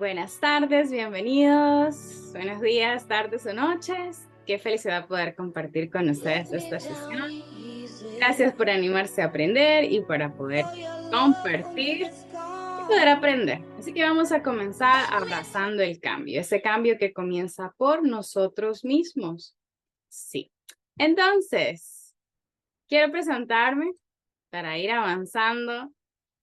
Buenas tardes, bienvenidos. Buenos días, tardes o noches. Qué felicidad poder compartir con ustedes esta sesión. Gracias por animarse a aprender y para poder compartir y poder aprender. Así que vamos a comenzar abrazando el cambio, ese cambio que comienza por nosotros mismos. Sí. Entonces, quiero presentarme para ir avanzando.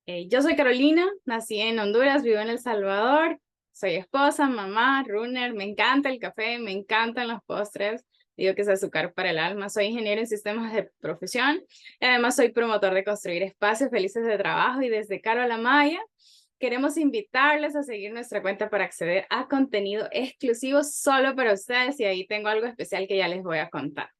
Yo soy Carolina, nací en Honduras, vivo en El Salvador, soy esposa, mamá, runner, me encanta el café, me encantan los postres, digo que es azúcar para el alma, soy ingeniero en sistemas de profesión, y además soy promotor de construir espacios felices de trabajo y desde Caro a la Maya queremos invitarles a seguir nuestra cuenta para acceder a contenido exclusivo solo para ustedes y ahí tengo algo especial que ya les voy a contar.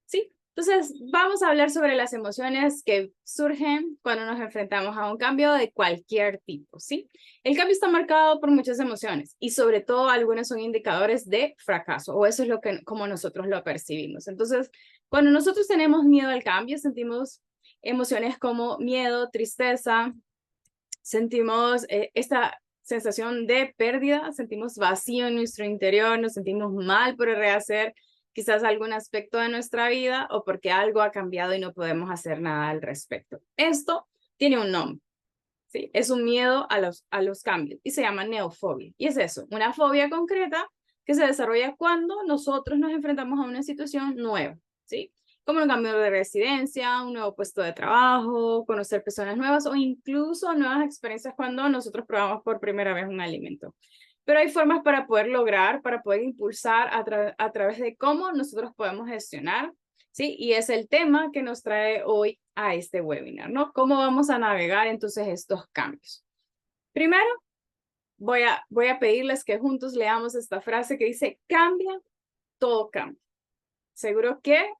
¿Sí? Entonces, vamos a hablar sobre las emociones que surgen cuando nos enfrentamos a un cambio de cualquier tipo, ¿sí? El cambio está marcado por muchas emociones y sobre todo algunas son indicadores de fracaso o eso es lo que como nosotros lo percibimos. Entonces, cuando nosotros tenemos miedo al cambio, sentimos emociones como miedo, tristeza, sentimos esta sensación de pérdida, sentimos vacío en nuestro interior, nos sentimos mal por rehacer quizás algún aspecto de nuestra vida o porque algo ha cambiado y no podemos hacer nada al respecto. Esto tiene un nombre, ¿sí? Es un miedo a los cambios y se llama neofobia. Y es eso, una fobia concreta que se desarrolla cuando nosotros nos enfrentamos a una situación nueva, ¿sí? Como un cambio de residencia, un nuevo puesto de trabajo, conocer personas nuevas o incluso nuevas experiencias cuando nosotros probamos por primera vez un alimento. Pero hay formas para poder lograr, para poder impulsar a través de cómo nosotros podemos gestionar, ¿sí? Y es el tema que nos trae hoy a este webinar, ¿no? ¿Cómo vamos a navegar entonces estos cambios? Primero, voy a pedirles que juntos leamos esta frase que dice, cambia, todo cambia. Seguro que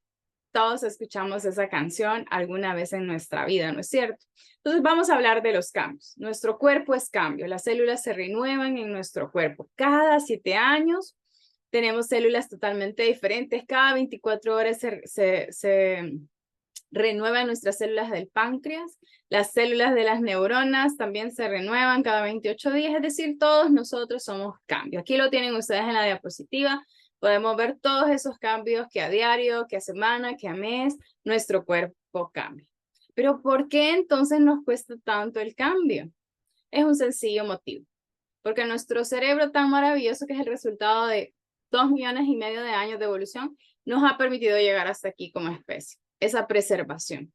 todos escuchamos esa canción alguna vez en nuestra vida, ¿no es cierto? Entonces vamos a hablar de los cambios. Nuestro cuerpo es cambio, las células se renuevan en nuestro cuerpo. Cada 7 años tenemos células totalmente diferentes, cada 24 horas se renuevan nuestras células del páncreas, las células de las neuronas también se renuevan cada 28 días, es decir, todos nosotros somos cambios. Aquí lo tienen ustedes en la diapositiva. Podemos ver todos esos cambios que a diario, que a semana, que a mes, nuestro cuerpo cambia. Pero ¿por qué entonces nos cuesta tanto el cambio? Es un sencillo motivo. Porque nuestro cerebro tan maravilloso, que es el resultado de 2,5 millones de años de evolución, nos ha permitido llegar hasta aquí como especie. Esa preservación.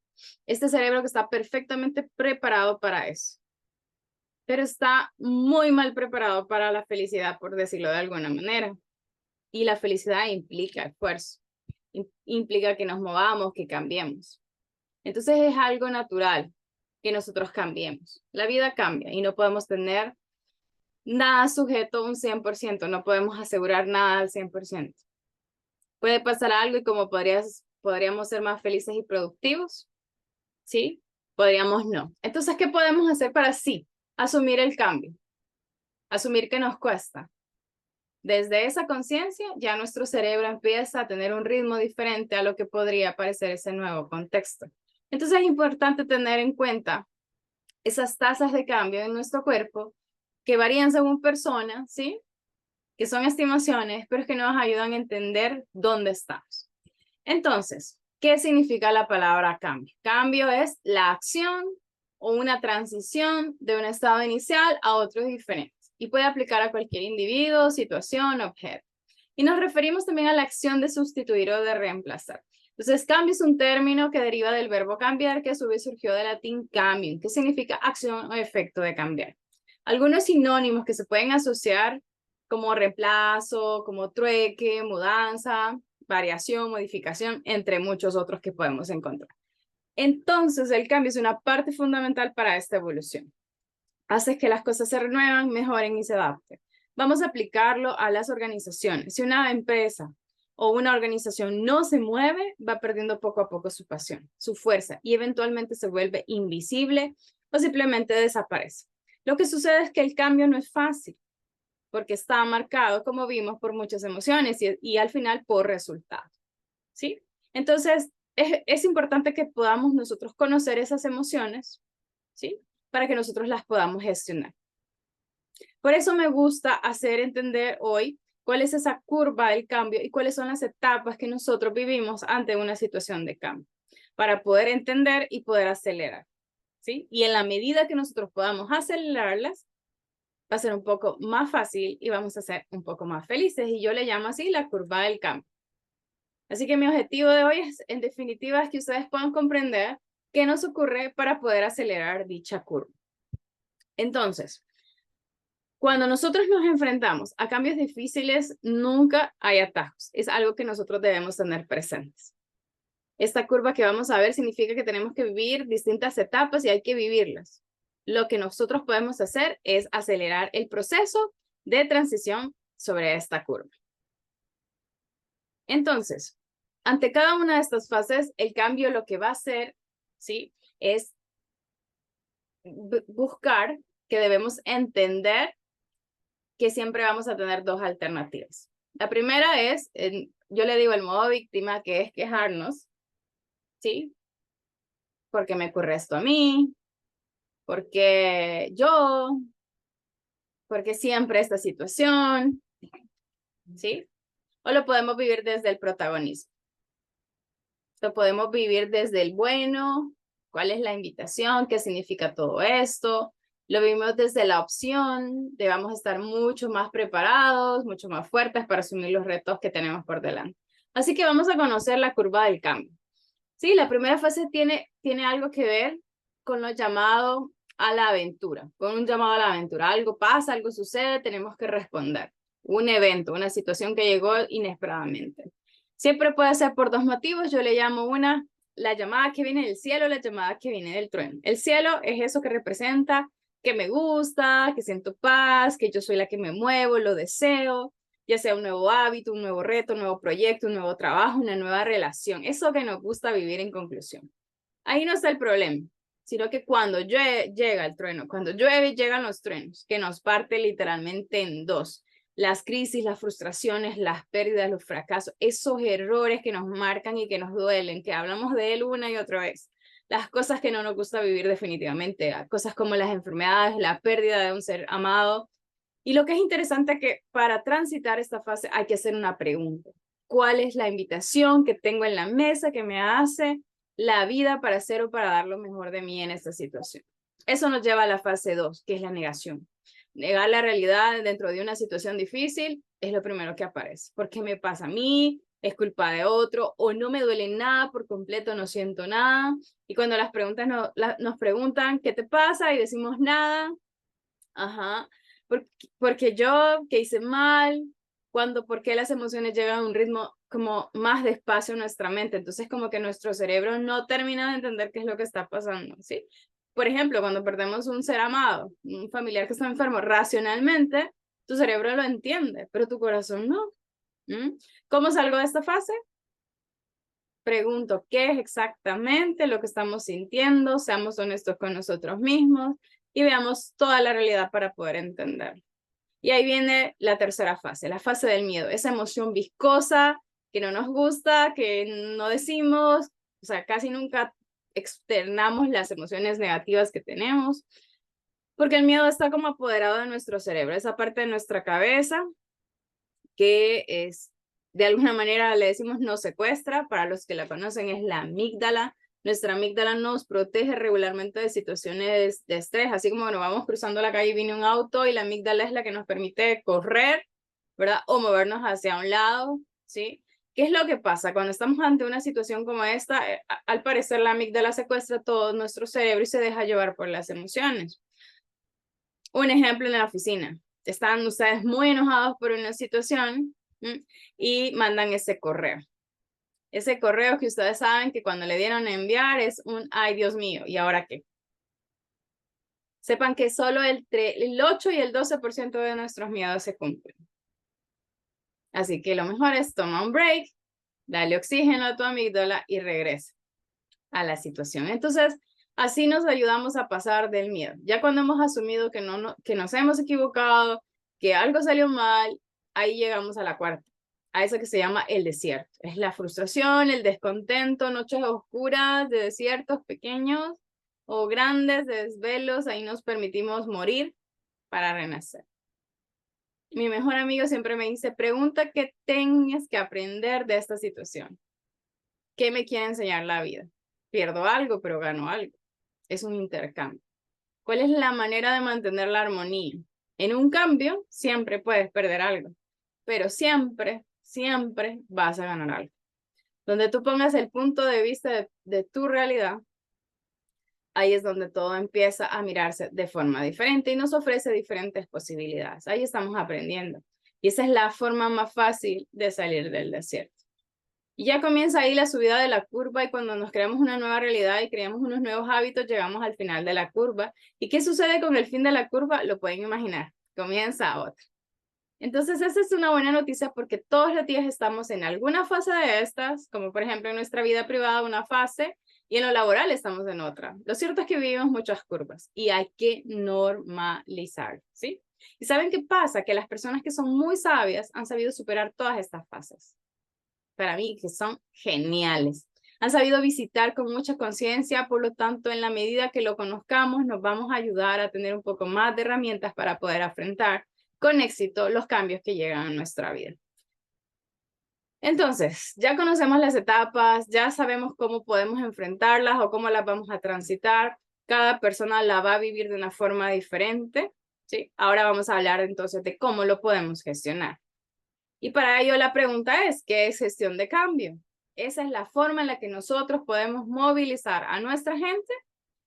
Este cerebro que está perfectamente preparado para eso. Pero está muy mal preparado para la felicidad, por decirlo de alguna manera. Y la felicidad implica esfuerzo, implica que nos movamos, que cambiemos. Entonces es algo natural que nosotros cambiemos. La vida cambia y no podemos tener nada sujeto a un 100%, no podemos asegurar nada al 100%. Puede pasar algo y como podríamos ser más felices y productivos, ¿sí? Podríamos no. Entonces, ¿qué podemos hacer para sí? Asumir el cambio, asumir que nos cuesta. Desde esa conciencia, ya nuestro cerebro empieza a tener un ritmo diferente a lo que podría parecer ese nuevo contexto. Entonces es importante tener en cuenta esas tasas de cambio en nuestro cuerpo que varían según persona, ¿sí? Que son estimaciones, pero que nos ayudan a entender dónde estamos. Entonces, ¿qué significa la palabra cambio? Cambio es la acción o una transición de un estado inicial a otro diferente y puede aplicar a cualquier individuo, situación, objeto. Y nos referimos también a la acción de sustituir o de reemplazar. Entonces, cambio es un término que deriva del verbo cambiar, que a su vez surgió del latín cambium, que significa acción o efecto de cambiar. Algunos sinónimos que se pueden asociar como reemplazo, como trueque, mudanza, variación, modificación, entre muchos otros que podemos encontrar. Entonces, el cambio es una parte fundamental para esta evolución. Hace que las cosas se renuevan, mejoren y se adapten. Vamos a aplicarlo a las organizaciones. Si una empresa o una organización no se mueve, va perdiendo poco a poco su pasión, su fuerza y eventualmente se vuelve invisible o simplemente desaparece. Lo que sucede es que el cambio no es fácil porque está marcado, como vimos, por muchas emociones y al final por resultados, ¿sí? Entonces, es importante que podamos nosotros conocer esas emociones, ¿sí? Para que nosotros las podamos gestionar. Por eso me gusta hacer entender hoy cuál es esa curva del cambio y cuáles son las etapas que nosotros vivimos ante una situación de cambio, para poder entender y poder acelerar, ¿sí? Y en la medida que nosotros podamos acelerarlas, va a ser un poco más fácil y vamos a ser un poco más felices. Y yo le llamo así la curva del cambio. Así que mi objetivo de hoy es, en definitiva, es que ustedes puedan comprender qué nos ocurre para poder acelerar dicha curva. Entonces, cuando nosotros nos enfrentamos a cambios difíciles, nunca hay atajos. Es algo que nosotros debemos tener presentes. Esta curva que vamos a ver significa que tenemos que vivir distintas etapas y hay que vivirlas. Lo que nosotros podemos hacer es acelerar el proceso de transición sobre esta curva. Entonces, ante cada una de estas fases, el cambio lo que va a hacer, ¿sí?, es buscar que debemos entender que siempre vamos a tener dos alternativas. La primera es, yo le digo el modo víctima, que es quejarnos, ¿sí? Porque me ocurre esto a mí, porque yo, porque siempre esta situación, ¿sí? O lo podemos vivir desde el protagonismo. Lo podemos vivir desde el bueno, cuál es la invitación, qué significa todo esto. Lo vivimos desde la opción de vamos a estar mucho más preparados, mucho más fuertes para asumir los retos que tenemos por delante. Así que vamos a conocer la curva del cambio. Sí, la primera fase tiene algo que ver con lo llamado a la aventura, con un llamado a la aventura. Algo pasa, algo sucede, tenemos que responder. Un evento, una situación que llegó inesperadamente. Siempre puede ser por dos motivos. Yo le llamo una, la llamada que viene del cielo, la llamada que viene del trueno. El cielo es eso que representa que me gusta, que siento paz, que yo soy la que me muevo, lo deseo, ya sea un nuevo hábito, un nuevo reto, un nuevo proyecto, un nuevo trabajo, una nueva relación. Eso que nos gusta vivir en conclusión. Ahí no está el problema, sino que cuando llega el trueno, cuando llueve, llegan los truenos, que nos parte literalmente en dos. Las crisis, las frustraciones, las pérdidas, los fracasos, esos errores que nos marcan y que nos duelen, que hablamos de él una y otra vez. Las cosas que no nos gusta vivir definitivamente, cosas como las enfermedades, la pérdida de un ser amado. Y lo que es interesante es que para transitar esta fase hay que hacer una pregunta. ¿Cuál es la invitación que tengo en la mesa que me hace la vida para hacer o para dar lo mejor de mí en esta situación? Eso nos lleva a la fase 2, que es la negación. Negar la realidad dentro de una situación difícil es lo primero que aparece. ¿Por qué me pasa a mí? ¿Es culpa de otro? ¿O no me duele nada por completo? No siento nada. Y cuando las preguntas nos preguntan, ¿qué te pasa? Y decimos nada. Ajá. Porque yo, que hice mal, por qué las emociones llegan a un ritmo como más despacio en nuestra mente. Entonces, como que nuestro cerebro no termina de entender qué es lo que está pasando, ¿sí? Por ejemplo, cuando perdemos un ser amado, un familiar que está enfermo, racionalmente, tu cerebro lo entiende, pero tu corazón no. ¿Cómo salgo de esta fase? Pregunto, ¿qué es exactamente lo que estamos sintiendo? Seamos honestos con nosotros mismos y veamos toda la realidad para poder entender. Y ahí viene la tercera fase, la fase del miedo, esa emoción viscosa que no nos gusta, que no decimos, o sea, casi nunca externamos las emociones negativas que tenemos, porque el miedo está como apoderado de nuestro cerebro, esa parte de nuestra cabeza que es, de alguna manera le decimos nos secuestra, para los que la conocen es la amígdala. Nuestra amígdala nos protege regularmente de situaciones de estrés, así como cuando vamos cruzando la calle y viene un auto y la amígdala es la que nos permite correr, ¿verdad? O movernos hacia un lado, ¿sí? ¿Qué es lo que pasa? Cuando estamos ante una situación como esta, al parecer la amígdala secuestra todo nuestro cerebro y se deja llevar por las emociones. Un ejemplo en la oficina. Están ustedes muy enojados por una situación y mandan ese correo. Ese correo que ustedes saben que cuando le dieron a enviar es un, ay Dios mío, ¿y ahora qué? Sepan que solo el 8 y el 12% de nuestros miedos se cumplen. Así que lo mejor es toma un break, dale oxígeno a tu amígdala y regresa a la situación. Entonces, así nos ayudamos a pasar del miedo. Ya cuando hemos asumido que nos hemos equivocado, que algo salió mal, ahí llegamos a la cuarta, a eso que se llama el desierto. Es la frustración, el descontento, noches oscuras de desiertos pequeños o grandes de desvelos, ahí nos permitimos morir para renacer. Mi mejor amigo siempre me dice, pregunta qué tienes que aprender de esta situación. ¿Qué me quiere enseñar la vida? Pierdo algo, pero gano algo. Es un intercambio. ¿Cuál es la manera de mantener la armonía? En un cambio, siempre puedes perder algo, pero siempre, siempre vas a ganar algo. Donde tú pongas el punto de vista de tu realidad, ahí es donde todo empieza a mirarse de forma diferente y nos ofrece diferentes posibilidades. Ahí estamos aprendiendo. Y esa es la forma más fácil de salir del desierto. Y ya comienza ahí la subida de la curva y cuando nos creamos una nueva realidad y creamos unos nuevos hábitos, llegamos al final de la curva. ¿Y qué sucede con el fin de la curva? Lo pueden imaginar. Comienza otra. Entonces, esa es una buena noticia porque todos los días estamos en alguna fase de estas, como por ejemplo en nuestra vida privada una fase y en lo laboral estamos en otra. Lo cierto es que vivimos muchas curvas y hay que normalizar, ¿sí? ¿Y saben qué pasa? Que las personas que son muy sabias han sabido superar todas estas fases. Para mí, que son geniales. Han sabido visitar con mucha conciencia, por lo tanto, en la medida que lo conozcamos, nos vamos a ayudar a tener un poco más de herramientas para poder afrontar con éxito los cambios que llegan a nuestra vida. Entonces, ya conocemos las etapas, ya sabemos cómo podemos enfrentarlas o cómo las vamos a transitar. Cada persona la va a vivir de una forma diferente, ¿sí? Ahora vamos a hablar entonces de cómo lo podemos gestionar. Y para ello la pregunta es, ¿qué es gestión de cambio? Esa es la forma en la que nosotros podemos movilizar a nuestra gente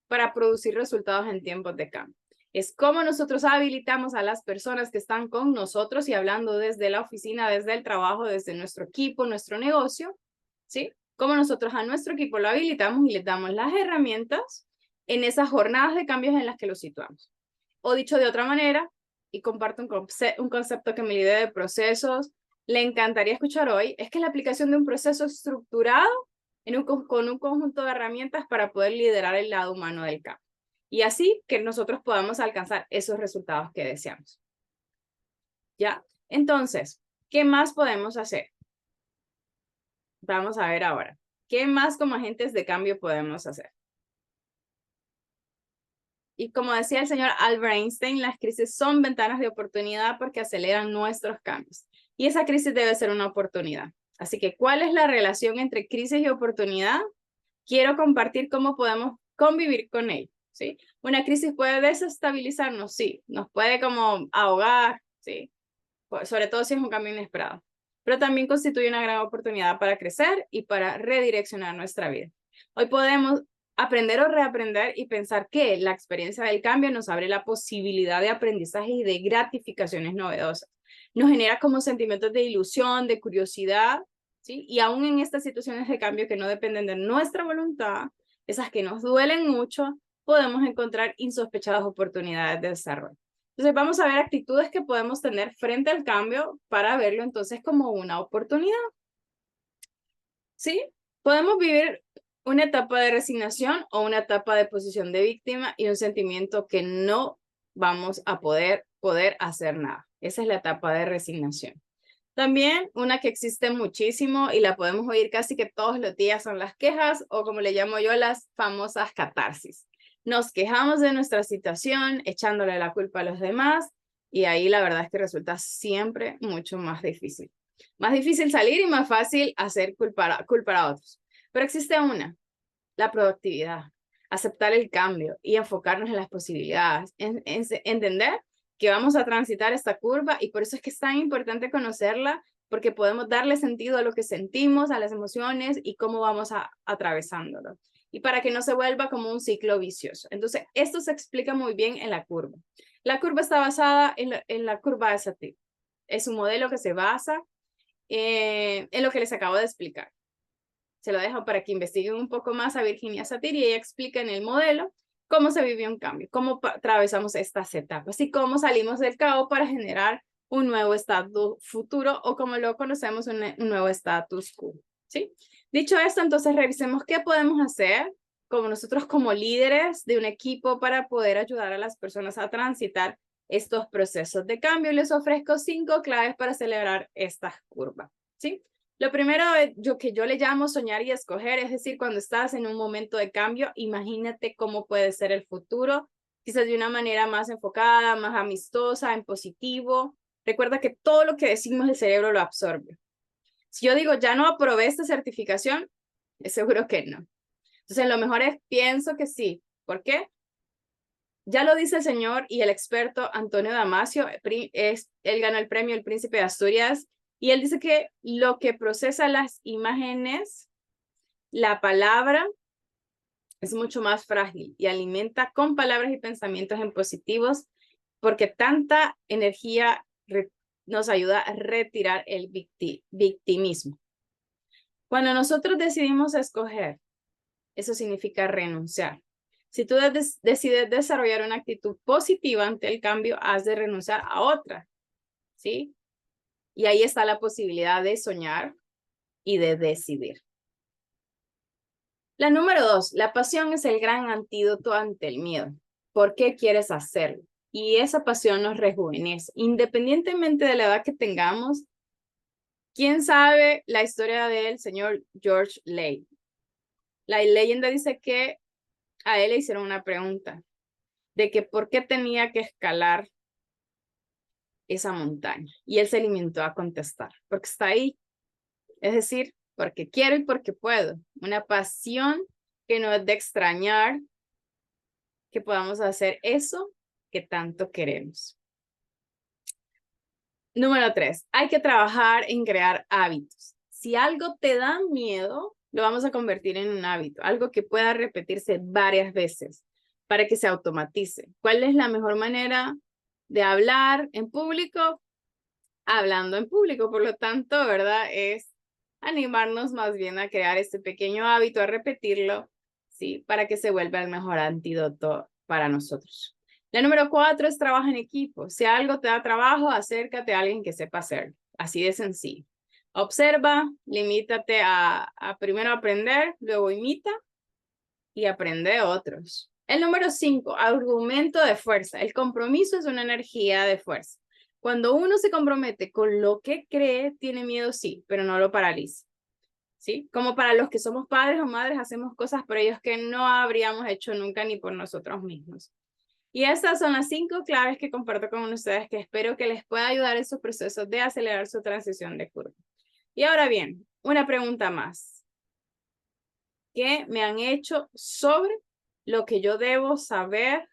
para producir resultados en tiempos de cambio. Es cómo nosotros habilitamos a las personas que están con nosotros y hablando desde la oficina, desde el trabajo, desde nuestro equipo, nuestro negocio, ¿sí? Cómo nosotros a nuestro equipo lo habilitamos y les damos las herramientas en esas jornadas de cambios en las que lo situamos. O dicho de otra manera, y comparto un concepto que mi líder de procesos le encantaría escuchar hoy, es que la aplicación de un proceso estructurado con un conjunto de herramientas para poder liderar el lado humano del cambio. Y así que nosotros podamos alcanzar esos resultados que deseamos. ¿Ya? Entonces, ¿qué más podemos hacer? Vamos a ver ahora. ¿Qué más como agentes de cambio podemos hacer? Y como decía el señor Albert Einstein, las crisis son ventanas de oportunidad porque aceleran nuestros cambios. Y esa crisis debe ser una oportunidad. Así que, ¿cuál es la relación entre crisis y oportunidad? Quiero compartir cómo podemos convivir con ello, ¿sí? Una crisis puede desestabilizarnos, sí. Nos puede como ahogar, sí. Sobre todo si es un cambio inesperado. Pero también constituye una gran oportunidad para crecer y para redireccionar nuestra vida. Hoy podemos aprender o reaprender y pensar que la experiencia del cambio nos abre la posibilidad de aprendizaje y de gratificaciones novedosas. Nos genera como sentimientos de ilusión, de curiosidad, ¿sí? Y aún en estas situaciones de cambio que no dependen de nuestra voluntad, esas que nos duelen mucho, podemos encontrar insospechadas oportunidades de desarrollo. Entonces vamos a ver actitudes que podemos tener frente al cambio para verlo entonces como una oportunidad. ¿Sí? Podemos vivir una etapa de resignación o una etapa de posición de víctima y un sentimiento que no vamos a poder hacer nada. Esa es la etapa de resignación. También una que existe muchísimo y la podemos oír casi que todos los días son las quejas o como le llamo yo las famosas catarsis. Nos quejamos de nuestra situación echándole la culpa a los demás y ahí la verdad es que resulta siempre mucho más difícil. Más difícil salir y más fácil hacer culpar a otros. Pero existe una, la productividad, aceptar el cambio y enfocarnos en las posibilidades, entender que vamos a transitar esta curva y por eso es que es tan importante conocerla, porque podemos darle sentido a lo que sentimos, a las emociones y cómo vamos atravesándolo. Y para que no se vuelva como un ciclo vicioso. Entonces, esto se explica muy bien en la curva. La curva está basada en la curva de Satir. Es un modelo que se basa en lo que les acabo de explicar. Se lo dejo para que investiguen un poco más a Virginia Satir y ella explica en el modelo cómo se vivió un cambio, cómo atravesamos estas etapas y cómo salimos del caos para generar un nuevo estatus futuro o como lo conocemos, un nuevo status quo. ¿Sí? Dicho esto, entonces revisemos qué podemos hacer como nosotros como líderes de un equipo para poder ayudar a las personas a transitar estos procesos de cambio. Les ofrezco 5 claves para celebrar esta curva. ¿Sí? Lo primero que yo le llamo soñar y escoger, es decir, cuando estás en un momento de cambio, imagínate cómo puede ser el futuro quizás de una manera más enfocada, más amistosa, en positivo. Recuerda que todo lo que decimos el cerebro lo absorbe. Si yo digo, ya no aprobé esta certificación, es seguro que no. Entonces, lo mejor es, pienso que sí. ¿Por qué? Ya lo dice el señor y el experto Antonio Damasio, él ganó el premio El Príncipe de Asturias, y él dice que lo que procesa las imágenes, la palabra, es mucho más frágil y alimenta con palabras y pensamientos en positivos, porque tanta energía nos ayuda a retirar el victimismo. Cuando nosotros decidimos escoger, eso significa renunciar. Si tú decides desarrollar una actitud positiva ante el cambio, has de renunciar a otra, ¿sí? Y ahí está la posibilidad de soñar y de decidir. La número 2, la pasión es el gran antídoto ante el miedo. ¿Por qué quieres hacerlo? Y esa pasión nos rejuvenece. Independientemente de la edad que tengamos, ¿quién sabe la historia del señor George Lay? La leyenda dice que a él le hicieron una pregunta de que por qué tenía que escalar esa montaña. Y él se limitó a contestar, porque está ahí. Es decir, porque quiero y porque puedo. Una pasión que no es de extrañar que podamos hacer eso que tanto queremos. Número 3, hay que trabajar en crear hábitos. Si algo te da miedo, lo vamos a convertir en un hábito, algo que pueda repetirse varias veces para que se automatice. ¿Cuál es la mejor manera de hablar en público? Hablando en público, por lo tanto, ¿verdad? Es animarnos más bien a crear este pequeño hábito, a repetirlo, ¿sí? Para que se vuelva el mejor antídoto para nosotros. La número 4 es trabajo en equipo. Si algo te da trabajo, acércate a alguien que sepa hacerlo. Así de sencillo. Observa, limítate a primero aprender, luego imita y aprende de otros. El número 5, argumento de fuerza. El compromiso es una energía de fuerza. Cuando uno se compromete con lo que cree, tiene miedo, sí, pero no lo paraliza. ¿Sí? Como para los que somos padres o madres, hacemos cosas por ellos que no habríamos hecho nunca ni por nosotros mismos. Y estas son las 5 claves que comparto con ustedes que espero que les pueda ayudar en sus procesos de acelerar su transición de curva. Y ahora bien, una pregunta más. ¿Qué me han hecho sobre lo que yo debo saber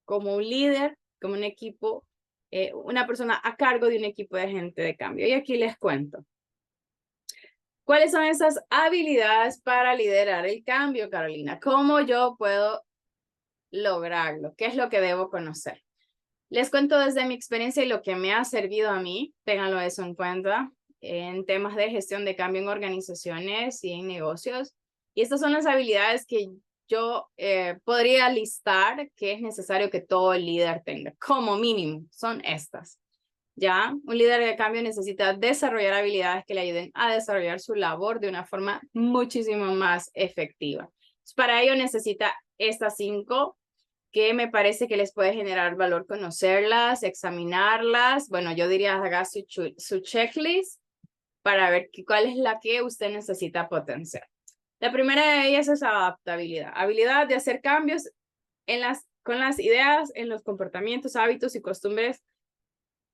como un líder, como un equipo, una persona a cargo de un equipo de gente de cambio? Y aquí les cuento. ¿Cuáles son esas habilidades para liderar el cambio, Carolina? ¿Cómo yo puedo lograrlo? ¿Qué es lo que debo conocer? Les cuento desde mi experiencia y lo que me ha servido a mí. Ténganlo eso en cuenta en temas de gestión de cambio en organizaciones y en negocios. Y estas son las habilidades que yo podría listar que es necesario que todo líder tenga. Como mínimo, son estas. ¿Ya? Un líder de cambio necesita desarrollar habilidades que le ayuden a desarrollar su labor de una forma muchísimo más efectiva. Para ello necesita estas 5 que me parece que les puede generar valor conocerlas, examinarlas. Bueno, yo diría haga su checklist para ver cuál es la que usted necesita potenciar. La primera de ellas es adaptabilidad. Habilidad de hacer cambios con las ideas, en los comportamientos, hábitos y costumbres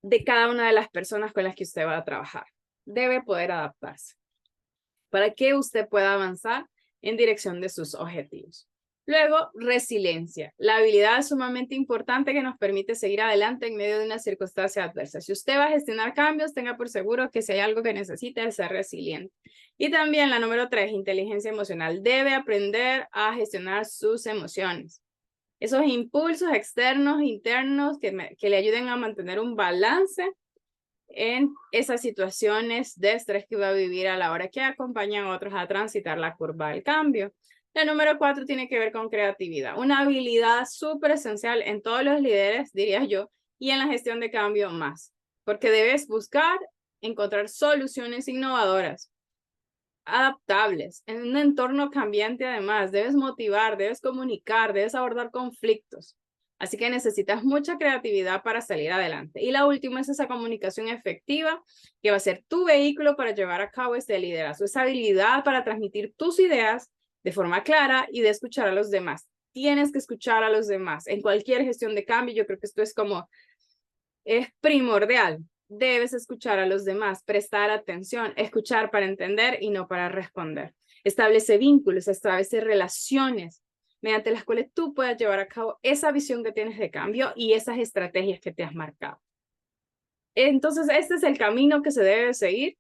de cada una de las personas con las que usted va a trabajar. Debe poder adaptarse para que usted pueda avanzar en dirección de sus objetivos. Luego, resiliencia. La habilidad es sumamente importante que nos permite seguir adelante en medio de una circunstancia adversa. Si usted va a gestionar cambios, tenga por seguro que si hay algo que necesita es ser resiliente. Y también la número 3, inteligencia emocional. Debe aprender a gestionar sus emociones. Esos impulsos externos, internos, que le ayuden a mantener un balance en esas situaciones de estrés que va a vivir a la hora que acompañan a otros a transitar la curva del cambio. La número 4 tiene que ver con creatividad, una habilidad súper esencial en todos los líderes, diría yo, y en la gestión de cambio más, porque debes buscar encontrar soluciones innovadoras, adaptables, en un entorno cambiante además, debes motivar, debes comunicar, debes abordar conflictos. Así que necesitas mucha creatividad para salir adelante. Y la última es esa comunicación efectiva, que va a ser tu vehículo para llevar a cabo este liderazgo, esa habilidad para transmitir tus ideas de forma clara y de escuchar a los demás. tienes que escuchar a los demás. En cualquier gestión de cambio, yo creo que esto es primordial. Debes escuchar a los demás, prestar atención, escuchar para entender y no para responder. Establece vínculos, establece relaciones mediante las cuales tú puedas llevar a cabo esa visión que tienes de cambio y esas estrategias que te has marcado. Entonces, este es el camino que se debe seguir.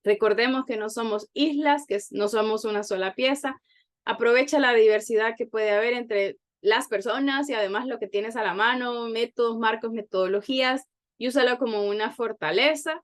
Recordemos que no somos islas, que no somos una sola pieza. Aprovecha la diversidad que puede haber entre las personas y además lo que tienes a la mano, métodos, marcos, metodologías, y úsalo como una fortaleza.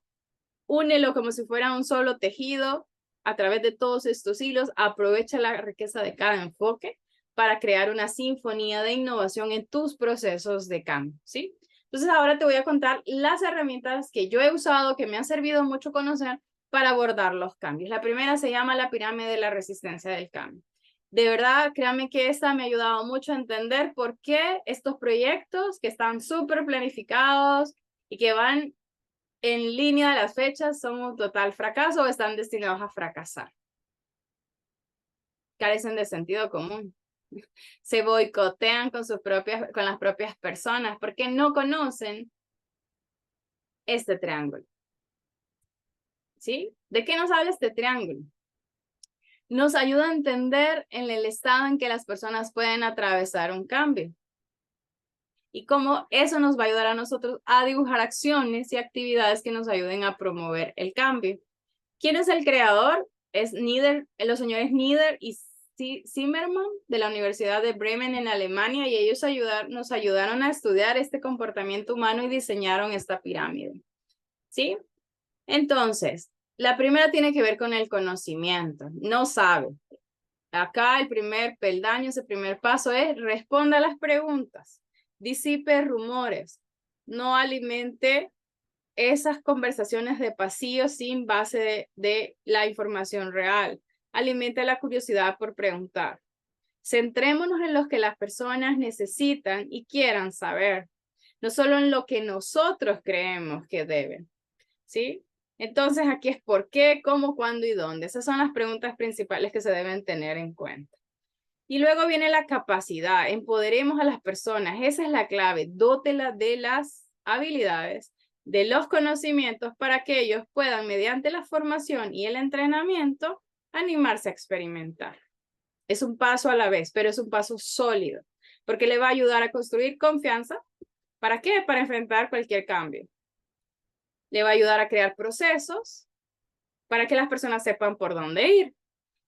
Únelo como si fuera un solo tejido a través de todos estos hilos. Aprovecha la riqueza de cada enfoque para crear una sinfonía de innovación en tus procesos de cambio, ¿sí? Entonces ahora te voy a contar las herramientas que yo he usado, que me han servido mucho conocer para abordar los cambios. La primera se llama la pirámide de la resistencia del cambio. De verdad, créanme que esta me ha ayudado mucho a entender por qué estos proyectos que están súper planificados y que van en línea de las fechas son un total fracaso o están destinados a fracasar. Carecen de sentido común. Se boicotean con las propias personas porque no conocen este triángulo. ¿Sí? ¿De qué nos habla este triángulo? Nos ayuda a entender en el estado en que las personas pueden atravesar un cambio. Y cómo eso nos va a ayudar a nosotros a dibujar acciones y actividades que nos ayuden a promover el cambio. ¿Quién es el creador? Es los señores Nieder y Zimmerman de la Universidad de Bremen en Alemania, y ellos nos ayudaron a estudiar este comportamiento humano y diseñaron esta pirámide. ¿Sí? Entonces, la primera tiene que ver con el conocimiento. No sabe. Acá el primer peldaño, ese primer paso es responda a las preguntas, disipe rumores, no alimente esas conversaciones de pasillo sin base de la información real. Alimente la curiosidad por preguntar. Centrémonos en lo que las personas necesitan y quieran saber, no solo en lo que nosotros creemos que deben. ¿Sí? Entonces aquí es por qué, cómo, cuándo y dónde. Esas son las preguntas principales que se deben tener en cuenta. Y luego viene la capacidad. Empoderemos a las personas. Esa es la clave. Dótela de las habilidades, de los conocimientos para que ellos puedan, mediante la formación y el entrenamiento, animarse a experimentar. Es un paso a la vez, pero es un paso sólido, porque le va a ayudar a construir confianza. ¿Para qué? Para enfrentar cualquier cambio. Le va a ayudar a crear procesos para que las personas sepan por dónde ir.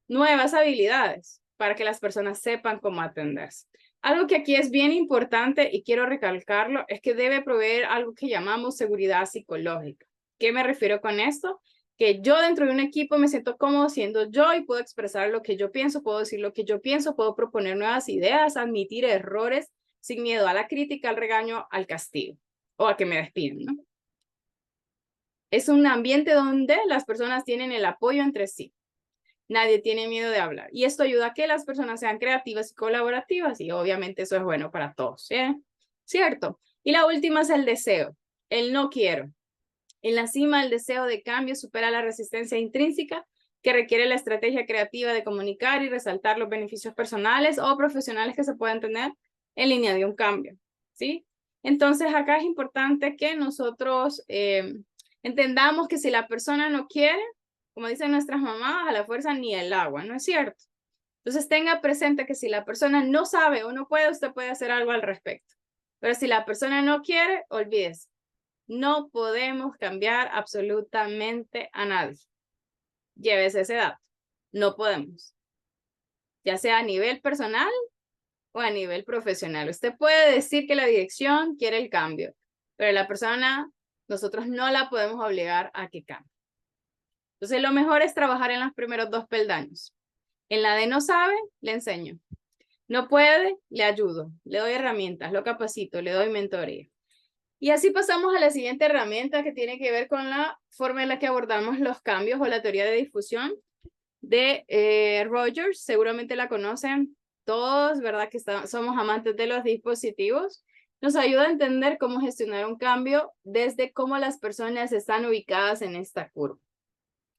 Nuevas habilidades para que las personas sepan cómo atenderse. Algo que aquí es bien importante y quiero recalcarlo es que debe proveer algo que llamamos seguridad psicológica. ¿Qué me refiero con esto? Que yo dentro de un equipo me siento cómodo siendo yo y puedo expresar lo que yo pienso, puedo decir lo que yo pienso, puedo proponer nuevas ideas, admitir errores sin miedo a la crítica, al regaño, al castigo o a que me despidan, ¿no? Es un ambiente donde las personas tienen el apoyo entre sí. Nadie tiene miedo de hablar. Y esto ayuda a que las personas sean creativas y colaborativas. Y obviamente eso es bueno para todos. ¿Cierto? Y la última es el deseo. El no quiero. En la cima, el deseo de cambio supera la resistencia intrínseca que requiere la estrategia creativa de comunicar y resaltar los beneficios personales o profesionales que se pueden tener en línea de un cambio. ¿Sí? Entonces acá es importante que nosotros entendamos que si la persona no quiere, como dicen nuestras mamás, a la fuerza ni el agua, ¿no es cierto? Entonces tenga presente que si la persona no sabe o no puede, usted puede hacer algo al respecto. Pero si la persona no quiere, olvídese. No podemos cambiar absolutamente a nadie. Llévese ese dato. No podemos. Ya sea a nivel personal o a nivel profesional. Usted puede decir que la dirección quiere el cambio, pero la persona, nosotros no la podemos obligar a que cambie. Entonces, lo mejor es trabajar en los primeros dos peldaños. En la de no sabe, le enseño. No puede, le ayudo. Le doy herramientas, lo capacito, le doy mentoría. Y así pasamos a la siguiente herramienta que tiene que ver con la forma en la que abordamos los cambios o la teoría de difusión de Rogers. Seguramente la conocen todos, ¿verdad? Que somos amantes de los dispositivos. Nos ayuda a entender cómo gestionar un cambio desde cómo las personas están ubicadas en esta curva.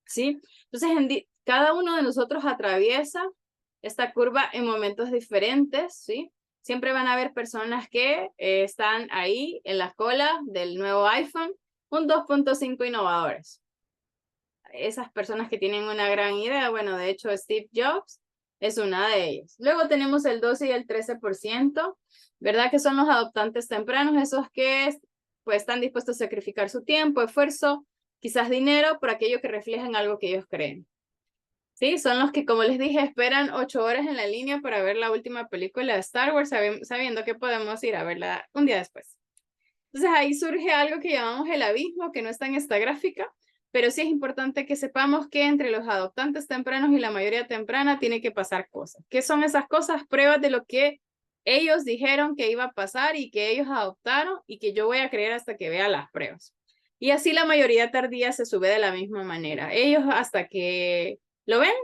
¿Sí? Entonces, cada uno de nosotros atraviesa esta curva en momentos diferentes, ¿sí? Siempre van a haber personas que están ahí en la cola del nuevo iPhone, un 2.5 innovadores. Esas personas que tienen una gran idea, bueno, de hecho Steve Jobs es una de ellas. Luego tenemos el 12 y el 13%, ¿verdad? Que son los adoptantes tempranos, esos que pues están dispuestos a sacrificar su tiempo, esfuerzo, quizás dinero, por aquello que reflejan algo que ellos creen. Sí, son los que, como les dije, esperan 8 horas en la línea para ver la última película de Star Wars, sabiendo que podemos ir a verla un día después. Entonces ahí surge algo que llamamos el abismo, que no está en esta gráfica, pero sí es importante que sepamos que entre los adoptantes tempranos y la mayoría temprana tiene que pasar cosas. ¿Qué son esas cosas? Pruebas de lo que ellos dijeron que iba a pasar y que ellos adoptaron y que yo voy a creer hasta que vea las pruebas. Y así la mayoría tardía se sube de la misma manera. Ellos hasta que lo ven,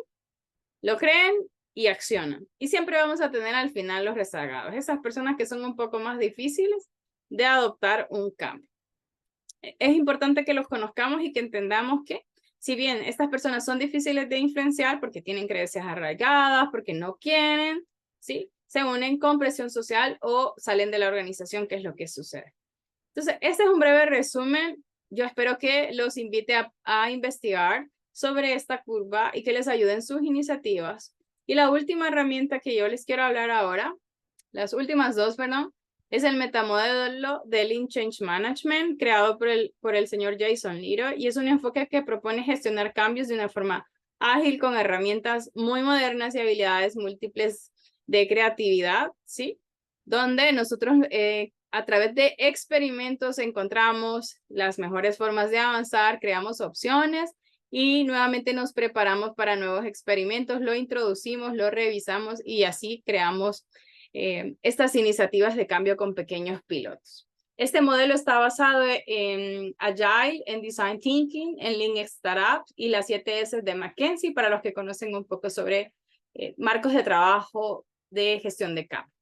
lo creen y accionan. Y siempre vamos a tener al final los rezagados, esas personas que son un poco más difíciles de adoptar un cambio. Es importante que los conozcamos y que entendamos que si bien estas personas son difíciles de influenciar porque tienen creencias arraigadas, porque no quieren, ¿sí? Se unen con presión social o salen de la organización, que es lo que sucede. Entonces, este es un breve resumen. Yo espero que los invite a investigar sobre esta curva y que les ayuden sus iniciativas. Y la última herramienta que yo les quiero hablar ahora, las últimas dos, perdón, es el metamodelo de Lean Change Management, creado por el señor Jason Liro, y es un enfoque que propone gestionar cambios de una forma ágil con herramientas muy modernas y habilidades múltiples de creatividad, ¿sí? Donde nosotros a través de experimentos encontramos las mejores formas de avanzar, creamos opciones y nuevamente nos preparamos para nuevos experimentos, lo introducimos, lo revisamos y así creamos estas iniciativas de cambio con pequeños pilotos. Este modelo está basado en Agile, en Design Thinking, en Lean Startup y las 7 S de McKinsey para los que conocen un poco sobre marcos de trabajo de gestión de cambio.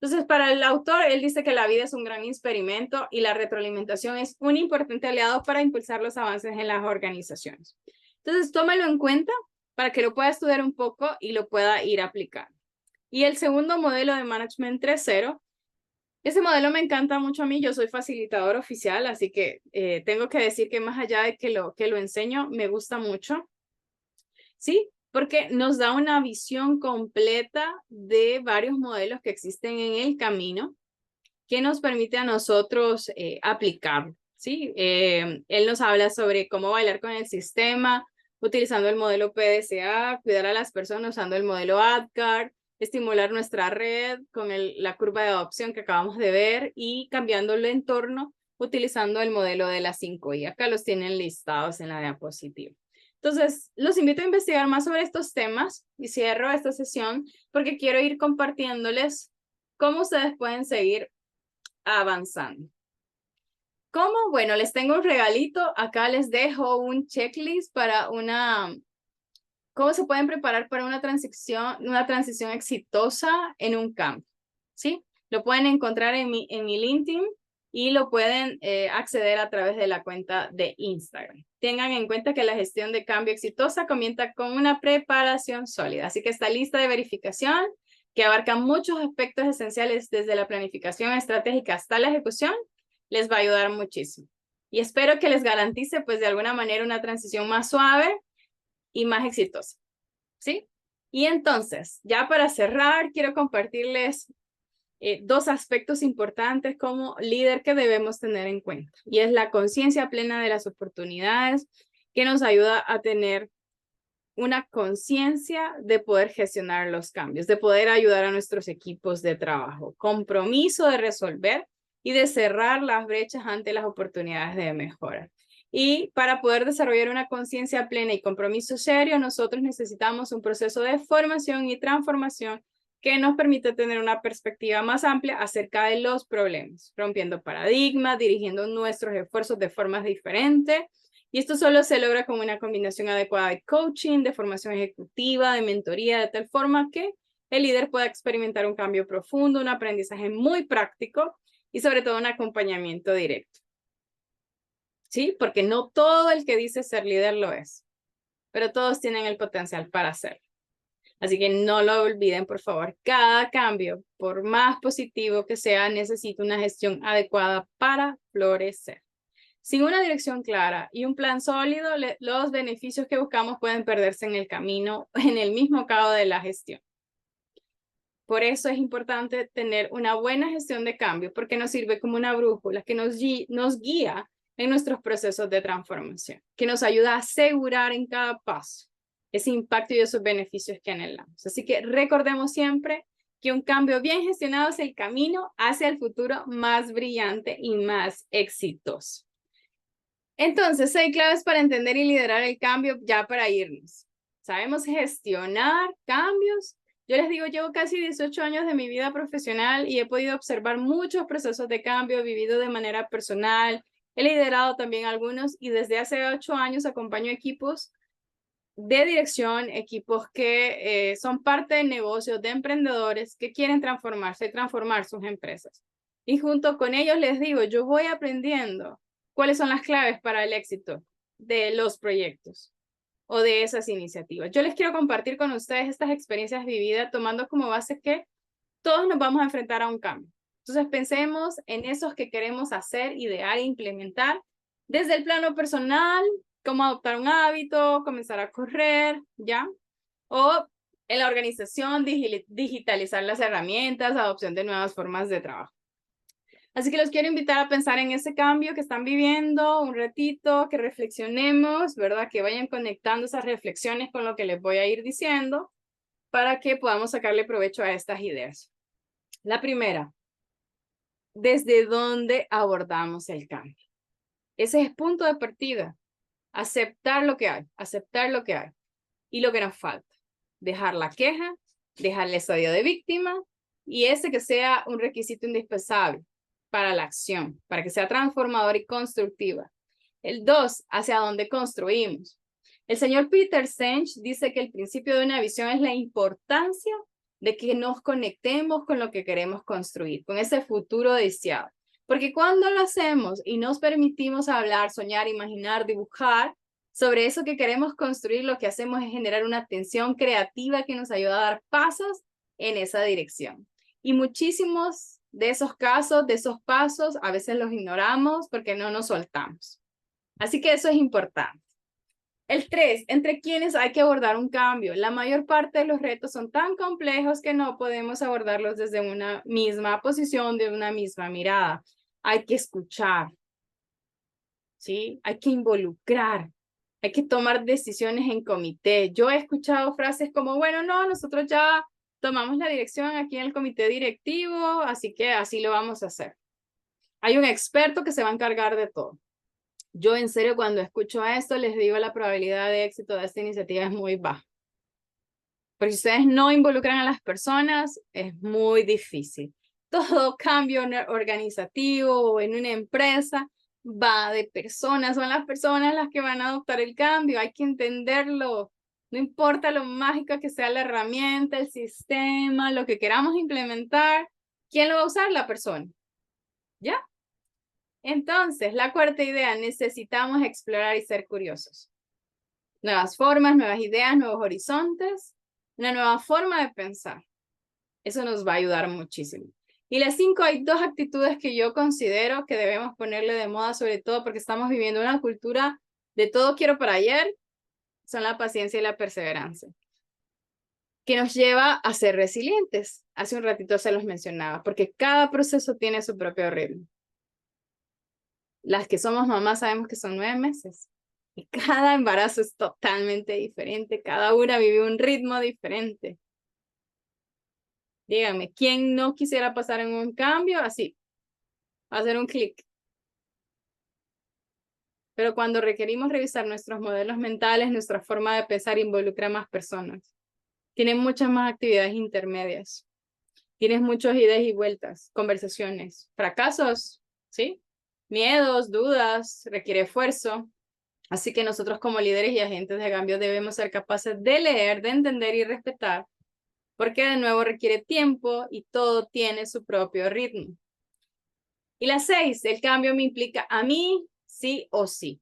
Entonces, para el autor, él dice que la vida es un gran experimento y la retroalimentación es un importante aliado para impulsar los avances en las organizaciones. Entonces, tómalo en cuenta para que lo pueda estudiar un poco y lo pueda ir aplicando. Y el segundo modelo de Management 3.0, ese modelo me encanta mucho a mí, yo soy facilitador oficial, así que tengo que decir que más allá de que lo enseño, me gusta mucho. ¿Sí? Porque nos da una visión completa de varios modelos que existen en el camino que nos permite a nosotros aplicarlo, ¿sí? Él nos habla sobre cómo bailar con el sistema, utilizando el modelo PDCA, cuidar a las personas usando el modelo ADKAR, estimular nuestra red con la curva de adopción que acabamos de ver y cambiando el entorno utilizando el modelo de las 5I. Acá los tienen listados en la diapositiva. Entonces, los invito a investigar más sobre estos temas y cierro esta sesión porque quiero ir compartiéndoles cómo ustedes pueden seguir avanzando. ¿Cómo? Bueno, les tengo un regalito. Acá les dejo un checklist para cómo se pueden preparar para una transición exitosa en un campo. ¿Sí? Lo pueden encontrar en mi LinkedIn y lo pueden acceder a través de la cuenta de Instagram. Tengan en cuenta que la gestión de cambio exitosa comienza con una preparación sólida. Así que esta lista de verificación, que abarca muchos aspectos esenciales desde la planificación estratégica hasta la ejecución, les va a ayudar muchísimo. Y espero que les garantice, pues, de alguna manera una transición más suave y más exitosa. ¿Sí? Y entonces, ya para cerrar, quiero compartirles dos aspectos importantes como líder que debemos tener en cuenta. Y es la conciencia plena de las oportunidades que nos ayuda a tener una conciencia de poder gestionar los cambios, de poder ayudar a nuestros equipos de trabajo, compromiso de resolver y de cerrar las brechas ante las oportunidades de mejora. Y para poder desarrollar una conciencia plena y compromiso serio, nosotros necesitamos un proceso de formación y transformación que nos permite tener una perspectiva más amplia acerca de los problemas, rompiendo paradigmas, dirigiendo nuestros esfuerzos de formas diferentes. Y esto solo se logra con una combinación adecuada de coaching, de formación ejecutiva, de mentoría, de tal forma que el líder pueda experimentar un cambio profundo, un aprendizaje muy práctico y sobre todo un acompañamiento directo. ¿Sí? Porque no todo el que dice ser líder lo es, pero todos tienen el potencial para hacerlo. Así que no lo olviden, por favor. Cada cambio, por más positivo que sea, necesita una gestión adecuada para florecer. Sin una dirección clara y un plan sólido, los beneficios que buscamos pueden perderse en el camino, en el mismo cabo de la gestión. Por eso es importante tener una buena gestión de cambio, porque nos sirve como una brújula que nos guía en nuestros procesos de transformación, que nos ayuda a asegurar en cada paso ese impacto y esos beneficios que anhelamos. Así que recordemos siempre que un cambio bien gestionado es el camino hacia el futuro más brillante y más exitoso. Entonces, 6 claves para entender y liderar el cambio ya para irnos. Sabemos gestionar cambios. Yo les digo, llevo casi 18 años de mi vida profesional y he podido observar muchos procesos de cambio, vivido de manera personal, he liderado también algunos y desde hace 8 años acompaño equipos de dirección, equipos que son parte de negocios, de emprendedores que quieren transformarse y transformar sus empresas. Y junto con ellos les digo, yo voy aprendiendo cuáles son las claves para el éxito de los proyectos o de esas iniciativas. Yo les quiero compartir con ustedes estas experiencias vividas tomando como base que todos nos vamos a enfrentar a un cambio. Entonces pensemos en esos que queremos hacer, idear e implementar desde el plano personal, cómo adoptar un hábito, comenzar a correr, ¿ya? O en la organización, digitalizar las herramientas, adopción de nuevas formas de trabajo. Así que los quiero invitar a pensar en ese cambio que están viviendo, un ratito, que reflexionemos, ¿verdad? Que vayan conectando esas reflexiones con lo que les voy a ir diciendo para que podamos sacarle provecho a estas ideas. La primera, ¿desde dónde abordamos el cambio? Ese es el punto de partida. Aceptar lo que hay, aceptar lo que hay y lo que nos falta. Dejar la queja, dejar el estadio de víctima y ese que sea un requisito indispensable para la acción, para que sea transformadora y constructiva. El 2, hacia dónde construimos. El señor Peter Senge dice que el principio de una visión es la importancia de que nos conectemos con lo que queremos construir, con ese futuro deseado. Porque cuando lo hacemos y nos permitimos hablar, soñar, imaginar, dibujar sobre eso que queremos construir, lo que hacemos es generar una tensión creativa que nos ayuda a dar pasos en esa dirección. Y muchísimos de esos casos, de esos pasos, a veces los ignoramos porque no nos soltamos. Así que eso es importante. El 3, entre quienes hay que abordar un cambio. La mayor parte de los retos son tan complejos que no podemos abordarlos desde una misma posición, de una misma mirada. Hay que escuchar, ¿sí? Hay que involucrar, hay que tomar decisiones en comité. Yo he escuchado frases como, bueno, no, nosotros ya tomamos la dirección aquí en el comité directivo, así que así lo vamos a hacer. Hay un experto que se va a encargar de todo. Yo en serio cuando escucho esto les digo la probabilidad de éxito de esta iniciativa es muy baja. Porque si ustedes no involucran a las personas, es muy difícil. Todo cambio organizativo o en una empresa va de personas, son las personas las que van a adoptar el cambio, hay que entenderlo. No importa lo mágica que sea la herramienta, el sistema, lo que queramos implementar, ¿quién lo va a usar? La persona. ¿Ya? Entonces, la cuarta idea, necesitamos explorar y ser curiosos. Nuevas formas, nuevas ideas, nuevos horizontes, una nueva forma de pensar. Eso nos va a ayudar muchísimo. Y las 5, hay 2 actitudes que yo considero que debemos ponerle de moda, sobre todo porque estamos viviendo una cultura de todo quiero para ayer, son la paciencia y la perseverancia, que nos lleva a ser resilientes. Hace un ratito se los mencionaba, porque cada proceso tiene su propio ritmo. Las que somos mamás sabemos que son 9 meses. Y cada embarazo es totalmente diferente. Cada una vive un ritmo diferente. Díganme, ¿quién no quisiera pasar en un cambio así? Hacer un clic. Pero cuando requerimos revisar nuestros modelos mentales, nuestra forma de pensar involucra a más personas. Tienen muchas más actividades intermedias. Tienes muchas idas y vueltas, conversaciones, fracasos, ¿sí? Miedos, dudas, requiere esfuerzo. Así que nosotros como líderes y agentes de cambio debemos ser capaces de leer, de entender y respetar, porque de nuevo requiere tiempo y todo tiene su propio ritmo. Y la 6, el cambio me implica a mí, sí o sí.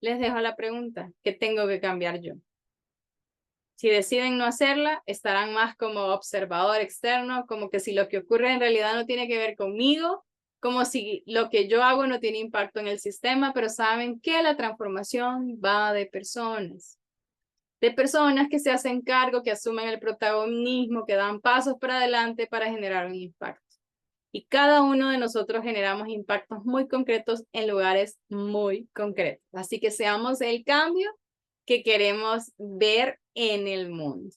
Les dejo la pregunta, ¿qué tengo que cambiar yo? Si deciden no hacerla, estarán más como observador externo, como que si lo que ocurre en realidad no tiene que ver conmigo, como si lo que yo hago no tiene impacto en el sistema, pero saben que la transformación va de personas que se hacen cargo, que asumen el protagonismo, que dan pasos para adelante para generar un impacto. Y cada uno de nosotros generamos impactos muy concretos en lugares muy concretos. Así que seamos el cambio que queremos ver en el mundo.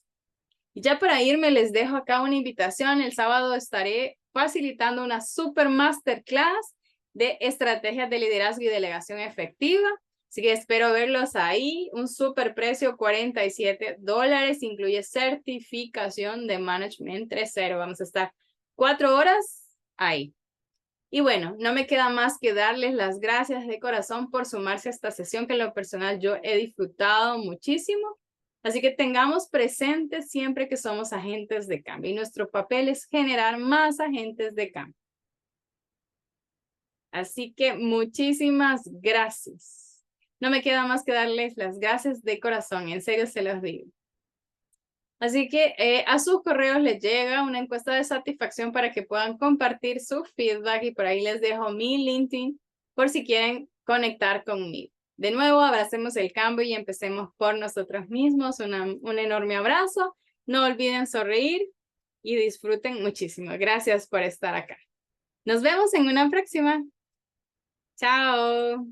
Y ya para irme les dejo acá una invitación. El sábado estaré facilitando una super masterclass de estrategias de liderazgo y delegación efectiva. Así que espero verlos ahí. Un super precio, $47. Incluye certificación de Management 3.0. Vamos a estar 4 horas ahí. Y bueno, no me queda más que darles las gracias de corazón por sumarse a esta sesión que en lo personal yo he disfrutado muchísimo. Así que tengamos presente siempre que somos agentes de cambio y nuestro papel es generar más agentes de cambio. Así que muchísimas gracias. No me queda más que darles las gracias de corazón, en serio se los digo. Así que a sus correos les llega una encuesta de satisfacción para que puedan compartir su feedback y por ahí les dejo mi LinkedIn por si quieren conectar conmigo. De nuevo, abracemos el cambio y empecemos por nosotros mismos. Un enorme abrazo. No olviden sonreír y disfruten muchísimo. Gracias por estar acá. Nos vemos en una próxima. Chao.